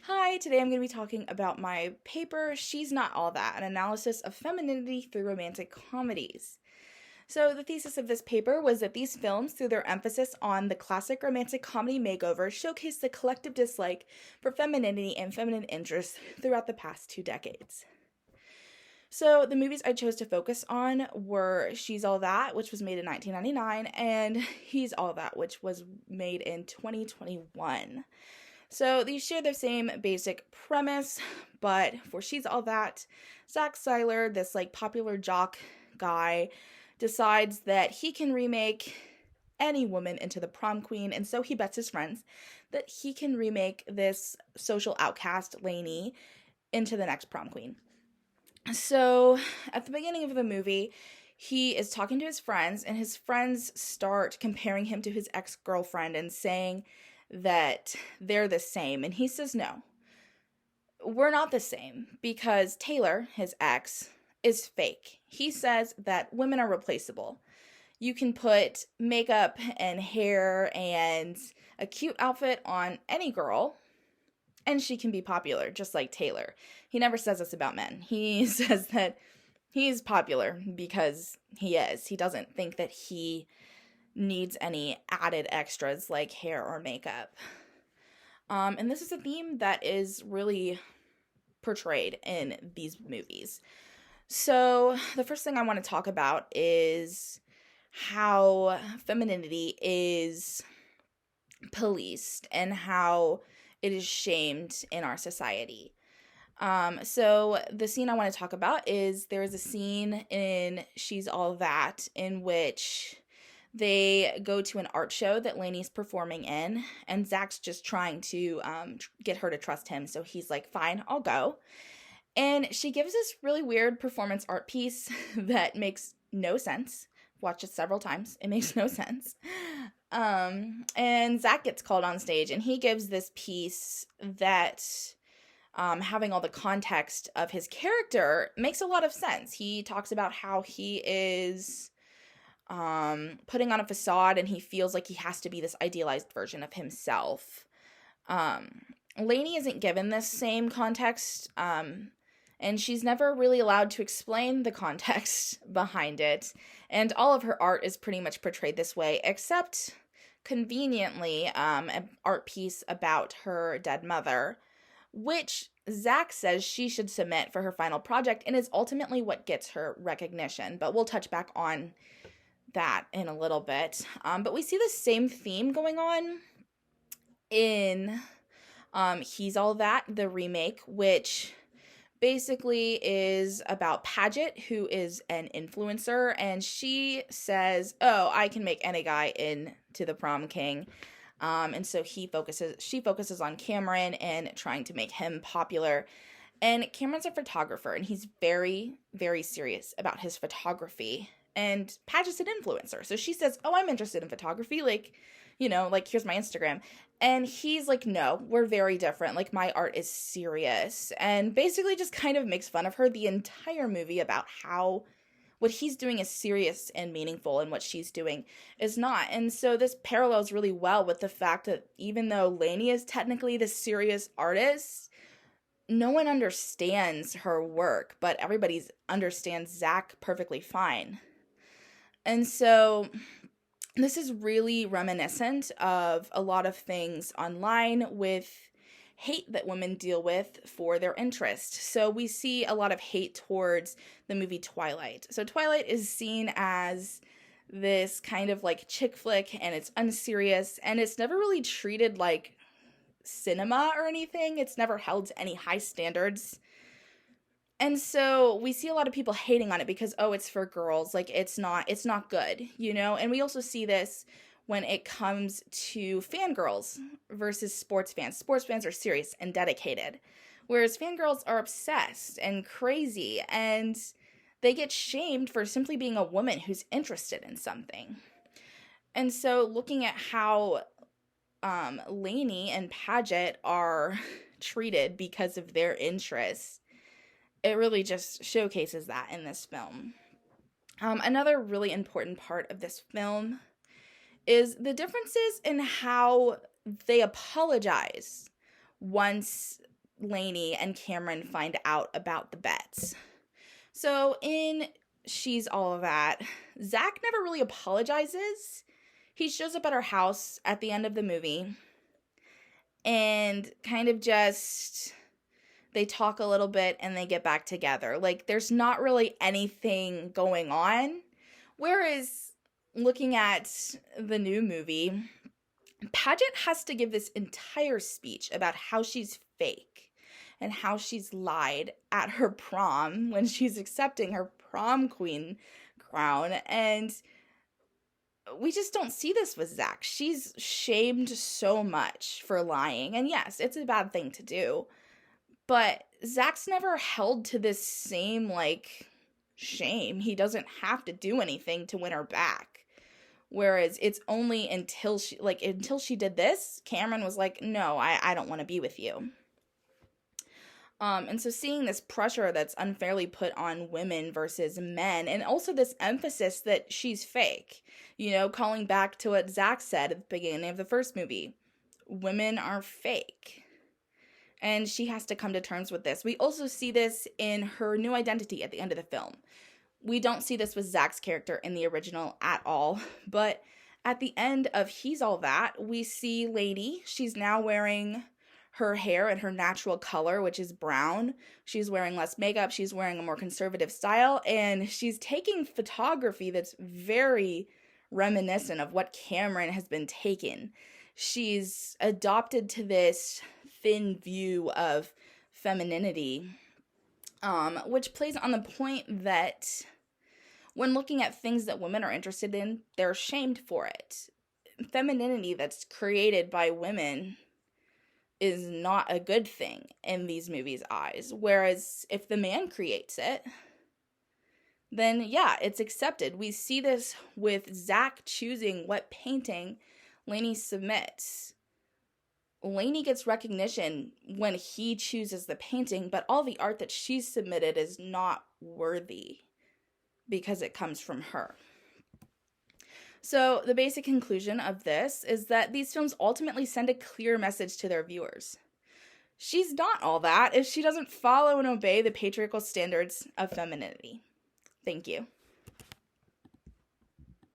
Hi, today I'm going to be talking about my paper, She's Not All That, an analysis of femininity through romantic comedies. So, the thesis of this paper was that these films, through their emphasis on the classic romantic comedy makeover, showcase the collective dislike for femininity and feminine interests throughout the past 2 decades. So, the movies I chose to focus on were She's All That, which was made in 1999, and He's All That, which was made in 2021. So these share the same basic premise, but for She's All That, Zach Seiler, this popular jock guy, decides that he can remake any woman into the prom queen, and so he bets his friends that he can remake this social outcast Lainey into the next prom queen. So at the beginning of the movie, he is talking to his friends, and his friends start comparing him to his ex-girlfriend and saying that they're the same. And he says, no, we're not the same, because Taylor, his ex, is fake. He says that women are replaceable. You can put makeup and hair and a cute outfit on any girl, and she can be popular, just like Taylor. He never says this about men. He says that he's popular because he is. He doesn't think that he needs any added extras like hair or makeup. And this is a theme that is really portrayed in these movies. So the first thing I want to talk about is how femininity is policed and how it is shamed in our society. So the scene I want to talk about is there is a scene in She's All That in which they go to an art show that Lainey's performing in, and Zach's just trying to get her to trust him. So he's like, fine, I'll go. And she gives this really weird performance art piece that makes no sense. Watched it several times. It makes no sense. And Zach gets called on stage, and he gives this piece that, having all the context of his character, makes a lot of sense. He talks about how he is putting on a facade, and he feels like he has to be this idealized version of himself. Lainey isn't given this same context, and she's never really allowed to explain the context behind it, and all of her art is pretty much portrayed this way, except, conveniently, an art piece about her dead mother, which Zach says she should submit for her final project, and is ultimately what gets her recognition, but we'll touch back on that in a little bit. But we see the same theme going on in He's All That, the remake, which basically is about Paget, who is an influencer, and she says, oh, I can make any guy into the prom king. And so she focuses on Cameron and trying to make him popular. And Cameron's a photographer, and he's very, very serious about his photography. And Paget's an influencer. So she says, oh, I'm interested in photography. Here's my Instagram. And he's like, no, we're very different. My art is serious. And basically just kind of makes fun of her the entire movie about how what he's doing is serious and meaningful and what she's doing is not. And so this parallels really well with the fact that even though Lainey is technically the serious artist, no one understands her work, but everybody understands Zach perfectly fine. And so this is really reminiscent of a lot of things online with hate that women deal with for their interest. So we see a lot of hate towards the movie Twilight. So Twilight is seen as this kind of chick flick, and it's unserious, and it's never really treated like cinema or anything. It's never held to any high standards. And so we see a lot of people hating on it because, oh, it's for girls. It's not good, And we also see this when it comes to fangirls versus sports fans. Sports fans are serious and dedicated, whereas fangirls are obsessed and crazy, and they get shamed for simply being a woman who's interested in something. And so looking at how Lainey and Paget are treated because of their interests, it really just showcases that in this film. Another really important part of this film is the differences in how they apologize once Lainey and Cameron find out about the bets. So in She's All of That, Zach never really apologizes. He shows up at her house at the end of the movie and kind of just, they talk a little bit and they get back together. Like, there's not really anything going on. Whereas looking at the new movie, Paget has to give this entire speech about how she's fake and how she's lied at her prom when she's accepting her prom queen crown. And we just don't see this with Zach. She's shamed so much for lying. And yes, it's a bad thing to do. But Zach's never held to this same, like, shame. He doesn't have to do anything to win her back. Whereas it's only until she did this, Cameron was like, no, I don't want to be with you. And so seeing this pressure that's unfairly put on women versus men, and also this emphasis that she's fake, calling back to what Zach said at the beginning of the first movie. Women are fake. And she has to come to terms with this. We also see this in her new identity at the end of the film. We don't see this with Zach's character in the original at all, but at the end of He's All That, we see Lady. She's now wearing her hair in her natural color, which is brown. She's wearing less makeup. She's wearing a more conservative style, and she's taking photography that's very reminiscent of what Cameron has been taking. She's adopted to this thin view of femininity, which plays on the point that when looking at things that women are interested in, they're shamed for it. Femininity that's created by women is not a good thing in these movies' eyes. Whereas if the man creates it, then yeah, it's accepted. We see this with Zach choosing what painting Lainey submits. Lainey gets recognition when he chooses the painting, but all the art that she's submitted is not worthy because it comes from her. So the basic conclusion of this is that these films ultimately send a clear message to their viewers. She's not all that if she doesn't follow and obey the patriarchal standards of femininity. Thank you.